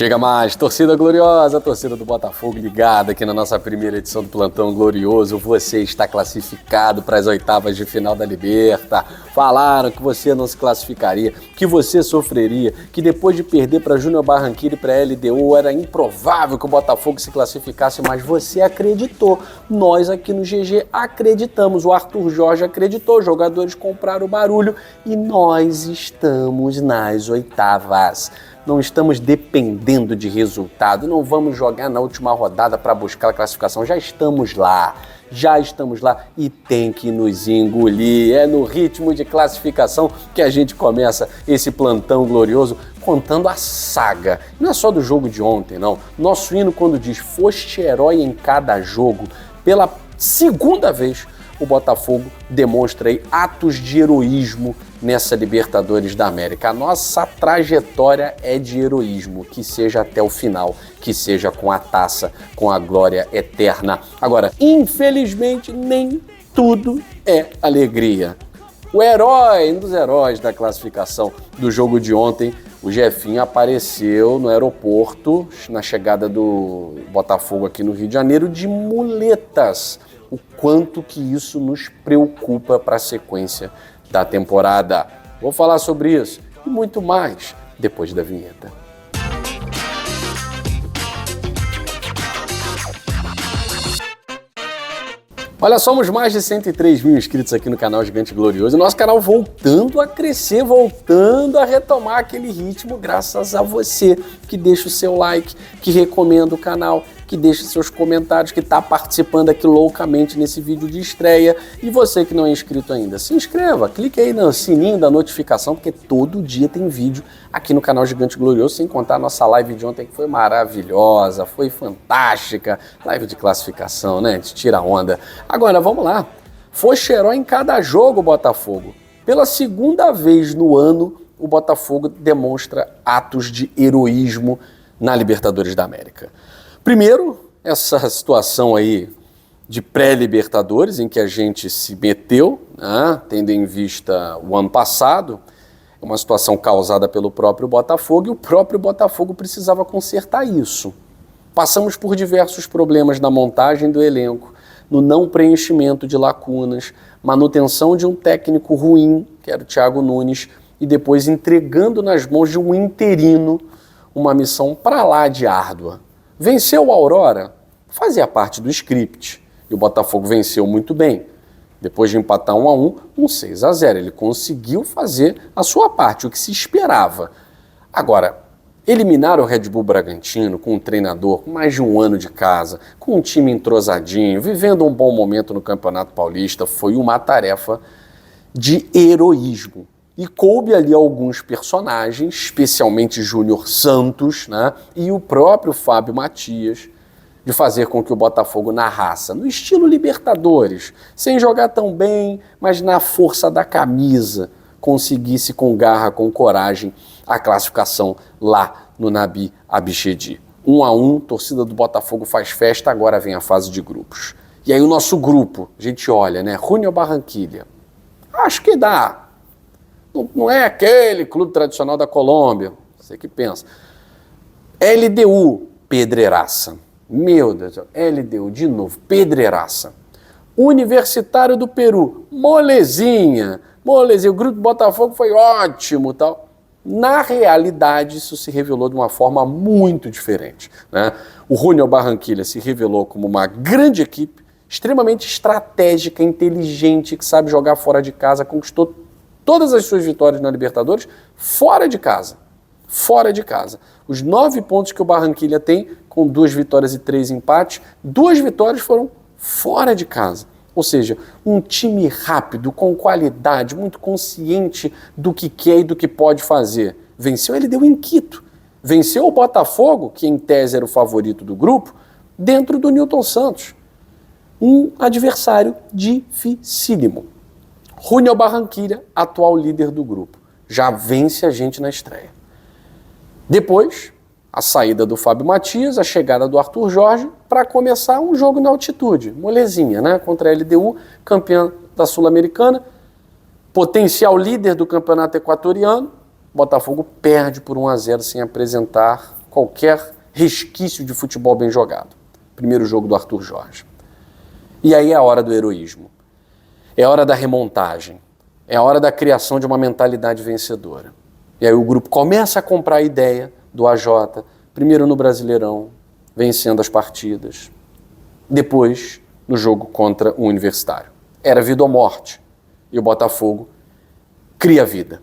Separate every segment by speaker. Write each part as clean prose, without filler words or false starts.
Speaker 1: Chega mais, torcida gloriosa, torcida do Botafogo ligada aqui na nossa primeira edição do Plantão Glorioso. Você está classificado para as oitavas de final da Liberta. Falaram que você não se classificaria, que você sofreria, que depois de perder para Júnior Barranquilla e para a LDU era improvável que o Botafogo se classificasse, mas você acreditou. Nós aqui no GG acreditamos, o Arthur Jorge acreditou, os jogadores compraram o barulho e nós estamos nas oitavas. Não estamos dependendo de resultado, não vamos jogar na última rodada para buscar a classificação, já estamos lá e tem que nos engolir. É no ritmo de classificação que a gente começa esse plantão glorioso contando a saga. Não é só do jogo de ontem, não. Nosso hino quando diz foste herói em cada jogo, pela segunda vez o Botafogo demonstra aí atos de heroísmo nessa Libertadores da América. A nossa trajetória é de heroísmo, que seja até o final, que seja com a taça, com a glória eterna. Agora, infelizmente, nem tudo é alegria. O herói, um dos heróis da classificação do jogo de ontem, o Jefinho, apareceu no aeroporto, na chegada do Botafogo aqui no Rio de Janeiro, de muletas. O quanto que isso nos preocupa para a sequência da temporada. Vou falar sobre isso e muito mais depois da vinheta. Olha, somos mais de 103 mil inscritos aqui no canal Gigante Glorioso. Nosso canal voltando a crescer, voltando a retomar aquele ritmo graças a você que deixa o seu like, que recomenda o canal, que deixa seus comentários, que está participando aqui loucamente nesse vídeo de estreia. E você que não é inscrito ainda, se inscreva, clique aí no sininho da notificação, porque todo dia tem vídeo aqui no canal Gigante Glorioso, sem contar a nossa live de ontem que foi maravilhosa, foi fantástica. Live de classificação, né? A gente tira a onda. Agora, vamos lá. Foste herói em cada jogo, Botafogo. Pela segunda vez no ano, o Botafogo demonstra atos de heroísmo na Libertadores da América. Primeiro, essa situação aí de pré-Libertadores, em que a gente se meteu, né, tendo em vista o ano passado, uma situação causada pelo próprio Botafogo, e o próprio Botafogo precisava consertar isso. Passamos por diversos problemas na montagem do elenco, no não preenchimento de lacunas, manutenção de um técnico ruim, que era o Thiago Nunes, e depois entregando nas mãos de um interino uma missão para lá de árdua. Venceu o Aurora, fazia parte do script, e o Botafogo venceu muito bem. Depois de empatar 1-1, um 6-0, ele conseguiu fazer a sua parte, o que se esperava. Agora, eliminar o Red Bull Bragantino com um treinador com mais de um ano de casa, com um time entrosadinho, vivendo um bom momento no Campeonato Paulista, foi uma tarefa de heroísmo. E coube ali alguns personagens, especialmente Júnior Santos, né, e o próprio Fábio Matias, de fazer com que o Botafogo na raça, no estilo Libertadores, sem jogar tão bem, mas na força da camisa, conseguisse com garra, com coragem, a classificação lá no Nabi Abichedi. 1-1, torcida do Botafogo faz festa, agora vem a fase de grupos. E aí o nosso grupo, a gente olha, né, Júnior Barranquilla, acho que dá. Não é aquele clube tradicional da Colômbia, você que pensa. LDU, pedreiraça. Meu Deus, LDU de novo, pedreiraça. Universitário do Peru, molezinha. O grupo do Botafogo foi ótimo, tal. Na realidade, isso se revelou de uma forma muito diferente, né? O Júnior Barranquilla se revelou como uma grande equipe, extremamente estratégica, inteligente, que sabe jogar fora de casa, conquistou todas as suas vitórias na Libertadores fora de casa. Fora de casa. Os 9 pontos que o Barranquilla tem, com 2 vitórias e 3 empates, 2 vitórias foram fora de casa. Ou seja, um time rápido, com qualidade, muito consciente do que quer e do que pode fazer. Venceu, ele deu em Quito. Venceu o Botafogo, que em tese era o favorito do grupo, dentro do Newton Santos. Um adversário dificílimo. Júnior Barranquilla, atual líder do grupo, já vence a gente na estreia. Depois, a saída do Fábio Matias, a chegada do Arthur Jorge, para começar um jogo na altitude, molezinha, né? Contra a LDU, campeã da Sul-Americana, potencial líder do campeonato equatoriano. Botafogo perde por 1-0 sem apresentar qualquer resquício de futebol bem jogado. Primeiro jogo do Arthur Jorge. E aí é a hora do heroísmo. É a hora da remontagem. É a hora da criação de uma mentalidade vencedora. E aí o grupo começa a comprar a ideia do AJ, primeiro no Brasileirão, vencendo as partidas. Depois, no jogo contra o Universitário. Era vida ou morte. E o Botafogo cria vida.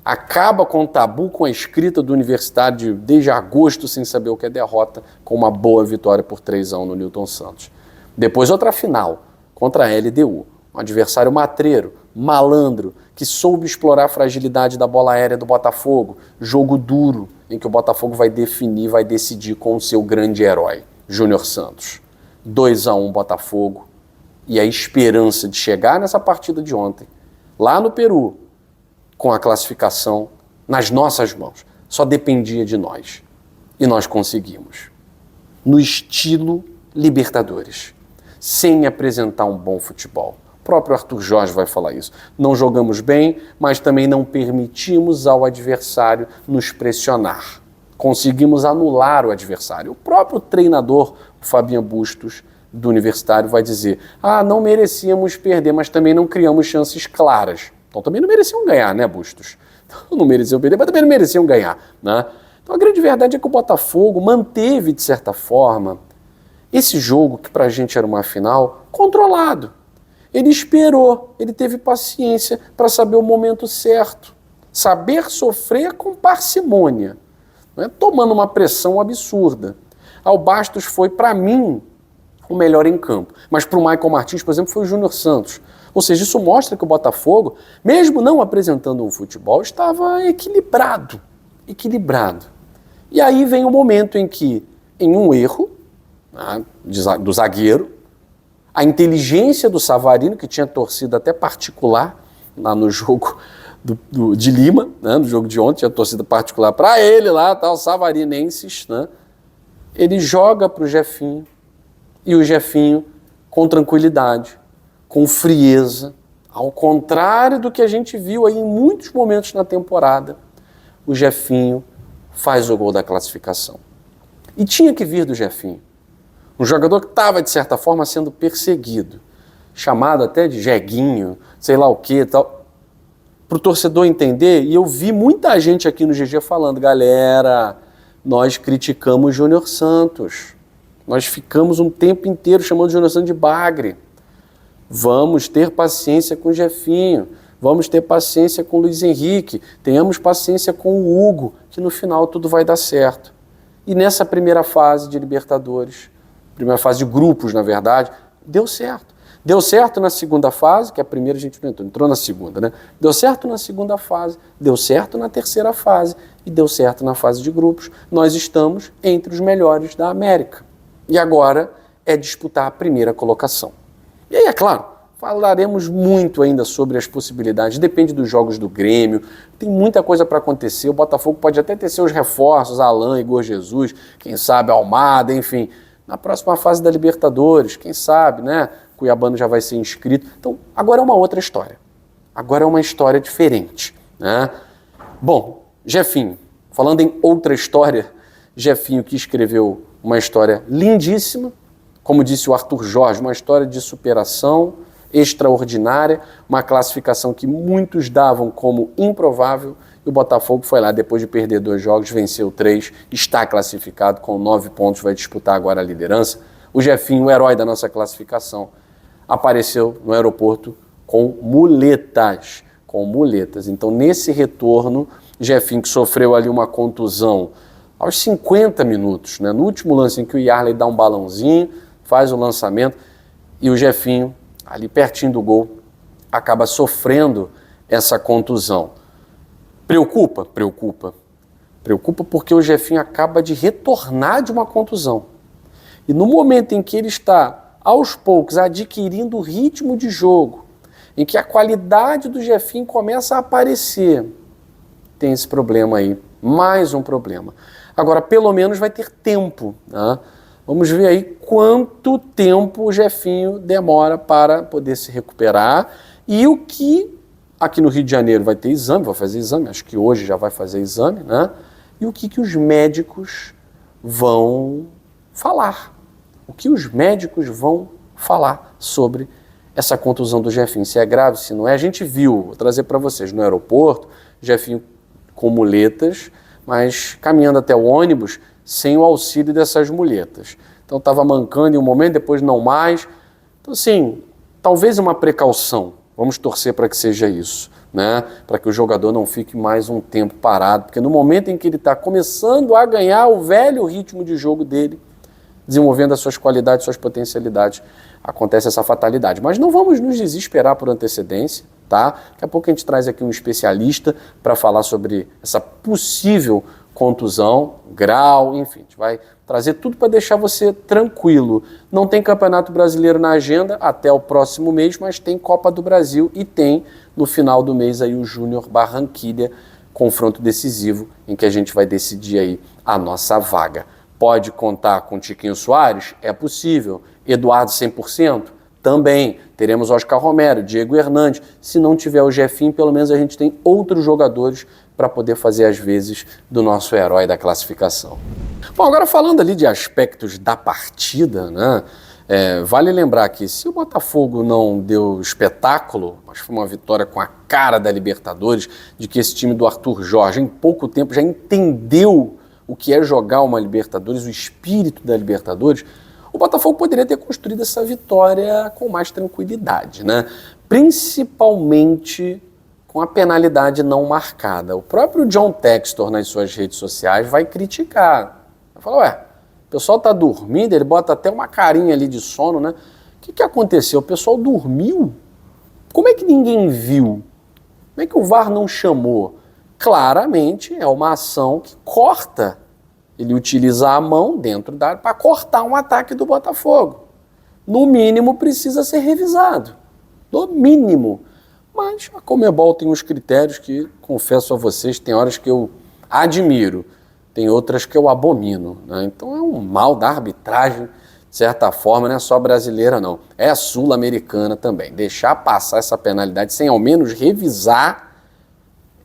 Speaker 1: Acaba com o tabu, com a escrita do Universitário desde agosto, sem saber o que é derrota, com uma boa vitória por 3-1 no Newton Santos. Depois outra final, contra a LDU. Um adversário matreiro, malandro, que soube explorar a fragilidade da bola aérea do Botafogo. Jogo duro, em que o Botafogo vai definir, vai decidir com o seu grande herói, Júnior Santos. 2-1 Botafogo. E a esperança de chegar nessa partida de ontem, lá no Peru, com a classificação nas nossas mãos. Só dependia de nós. E nós conseguimos. No estilo Libertadores. Sem apresentar um bom futebol. O próprio Arthur Jorge vai falar isso. Não jogamos bem, mas também não permitimos ao adversário nos pressionar. Conseguimos anular o adversário. O próprio treinador, o Fabinho Bustos, do Universitário, vai dizer: não merecíamos perder, mas também não criamos chances claras. Então também não mereciam ganhar, né, Bustos? Então, não mereciam perder, mas também não mereciam ganhar, né? Então a grande verdade é que o Botafogo manteve, de certa forma, esse jogo, que pra gente era uma final, controlado. Ele esperou, ele teve paciência para saber o momento certo. Saber sofrer com parcimônia, não é tomando uma pressão absurda. O Bastos foi, para mim, o melhor em campo. Mas para o Michael Martins, por exemplo, foi o Júnior Santos. Ou seja, isso mostra que o Botafogo, mesmo não apresentando um futebol, estava equilibrado. Equilibrado. E aí vem o momento em que, em um erro, do zagueiro, a inteligência do Savarino, que tinha torcida até particular lá no jogo de Lima, né, no jogo de ontem, tinha torcida particular para ele lá, tal, savarinenses, né, ele joga para o Jefinho, e o Jefinho, com tranquilidade, com frieza, ao contrário do que a gente viu aí em muitos momentos na temporada, o Jefinho faz o gol da classificação. E tinha que vir do Jefinho. Um jogador que estava, de certa forma, sendo perseguido, chamado até de jeguinho, sei lá o que, tal, para o torcedor entender. E eu vi muita gente aqui no GG falando: galera, nós criticamos o Júnior Santos. Nós ficamos um tempo inteiro chamando o Júnior Santos de bagre. Vamos ter paciência com o Jefinho, vamos ter paciência com o Luiz Henrique, tenhamos paciência com o Hugo, que no final tudo vai dar certo. E nessa primeira fase de Libertadores, primeira fase de grupos, na verdade, deu certo. Deu certo na segunda fase, que a primeira a gente não entrou na segunda, né? Deu certo na segunda fase, deu certo na terceira fase e deu certo na fase de grupos. Nós estamos entre os melhores da América. E agora é disputar a primeira colocação. E aí, é claro, falaremos muito ainda sobre as possibilidades, depende dos jogos do Grêmio, tem muita coisa para acontecer, o Botafogo pode até ter seus reforços, Alain, Igor Jesus, quem sabe Almada, enfim, na próxima fase da Libertadores, quem sabe, né? Cuiabano já vai ser inscrito. Então, agora é uma outra história. Agora é uma história diferente, né? Bom, Jefinho, falando em outra história, Jefinho que escreveu uma história lindíssima, como disse o Arthur Jorge, uma história de superação extraordinária, uma classificação que muitos davam como improvável, e o Botafogo foi lá, depois de perder 2 jogos, venceu 3, está classificado com 9 pontos, vai disputar agora a liderança. O Jefinho, o herói da nossa classificação, apareceu no aeroporto com muletas. Então, nesse retorno, Jefinho, que sofreu ali uma contusão aos 50 minutos, né? No último lance em que o Yarley dá um balãozinho, faz o lançamento, e o Jefinho, ali pertinho do gol, acaba sofrendo essa contusão. Preocupa? Preocupa. Preocupa porque o Jefinho acaba de retornar de uma contusão. E no momento em que ele está, aos poucos, adquirindo o ritmo de jogo, em que a qualidade do Jefinho começa a aparecer, tem esse problema aí, mais um problema. Agora, pelo menos vai ter tempo, né? Vamos ver aí quanto tempo o Jefinho demora para poder se recuperar e o que aqui no Rio de Janeiro vai ter exame, vai fazer exame, acho que hoje já vai fazer exame, né? e o que os médicos vão falar. O que os médicos vão falar sobre essa contusão do Jefinho, se é grave, se não é. A gente viu, vou trazer para vocês, no aeroporto, Jefinho com muletas, mas caminhando até o ônibus sem o auxílio dessas muletas. Então estava mancando em um momento, depois não mais. Então assim, talvez uma precaução, vamos torcer para que seja isso, né? Para que o jogador não fique mais um tempo parado, porque no momento em que ele está começando a ganhar o velho ritmo de jogo dele, desenvolvendo as suas qualidades, suas potencialidades, acontece essa fatalidade. Mas não vamos nos desesperar por antecedência, tá? Daqui a pouco a gente traz aqui um especialista para falar sobre essa possível contusão, grau, enfim, a gente vai trazer tudo para deixar você tranquilo. Não tem Campeonato Brasileiro na agenda até o próximo mês, mas tem Copa do Brasil e tem no final do mês aí o Júnior Barranquilla, confronto decisivo em que a gente vai decidir aí a nossa vaga. Pode contar com Tiquinho Soares? É possível. Eduardo 100%? Também. Teremos Oscar Romero, Diego Hernandes. Se não tiver o Jefinho, pelo menos a gente tem outros jogadores para poder fazer as vezes do nosso herói da classificação. Bom, agora falando ali de aspectos da partida, né? Vale lembrar que se o Botafogo não deu espetáculo, mas foi uma vitória com a cara da Libertadores, de que esse time do Arthur Jorge em pouco tempo já entendeu o que é jogar uma Libertadores, o espírito da Libertadores, o Botafogo poderia ter construído essa vitória com mais tranquilidade, né? Principalmente com a penalidade não marcada. O próprio John Textor nas suas redes sociais vai criticar. Vai falar, o pessoal tá dormindo, ele bota até uma carinha ali de sono, né? O que aconteceu? O pessoal dormiu? Como é que ninguém viu? Como é que o VAR não chamou? Claramente é uma ação que corta. Ele utiliza a mão dentro da área para cortar um ataque do Botafogo. No mínimo precisa ser revisado. No mínimo. Mas a Conmebol tem uns critérios que, confesso a vocês, tem horas que eu admiro, tem outras que eu abomino, né? Então é um mal da arbitragem, de certa forma, não é só brasileira não, é sul-americana também. Deixar passar essa penalidade sem ao menos revisar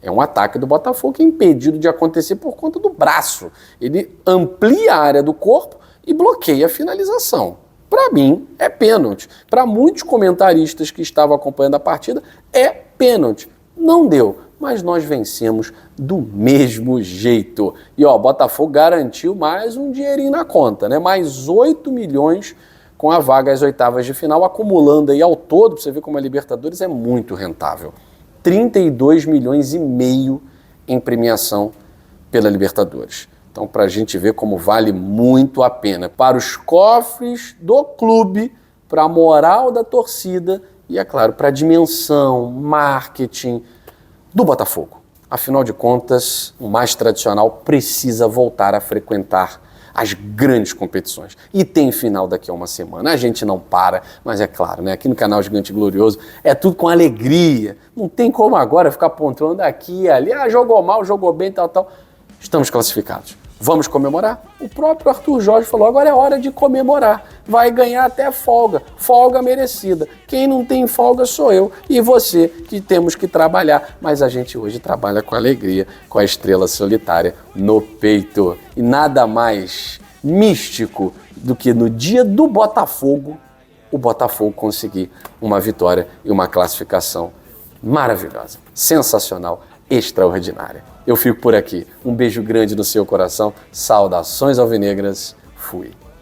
Speaker 1: é um ataque do Botafogo que é impedido de acontecer por conta do braço. Ele amplia a área do corpo e bloqueia a finalização. Para mim, é pênalti. Para muitos comentaristas que estavam acompanhando a partida, é pênalti. Não deu, mas nós vencemos do mesmo jeito. E ó, o Botafogo garantiu mais um dinheirinho na conta, né? Mais 8 milhões com a vaga às oitavas de final, acumulando aí ao todo, para você ver como a Libertadores é muito rentável. 32 milhões e meio em premiação pela Libertadores. Então, para a gente ver como vale muito a pena para os cofres do clube, para a moral da torcida e, é claro, para a dimensão, marketing do Botafogo. Afinal de contas, o mais tradicional precisa voltar a frequentar as grandes competições. E tem final daqui a uma semana. A gente não para, mas é claro, né? Aqui no canal Gigante Glorioso é tudo com alegria. Não tem como agora ficar pontuando aqui e ali. Jogou mal, jogou bem, tal. Estamos classificados. Vamos comemorar? O próprio Arthur Jorge falou, agora é hora de comemorar. Vai ganhar até folga. Folga merecida. Quem não tem folga sou eu e você que temos que trabalhar. Mas a gente hoje trabalha com alegria, com a estrela solitária no peito. E nada mais místico do que no dia do Botafogo, o Botafogo conseguir uma vitória e uma classificação maravilhosa, sensacional, extraordinária. Eu fico por aqui. Um beijo grande no seu coração. Saudações alvinegras. Fui.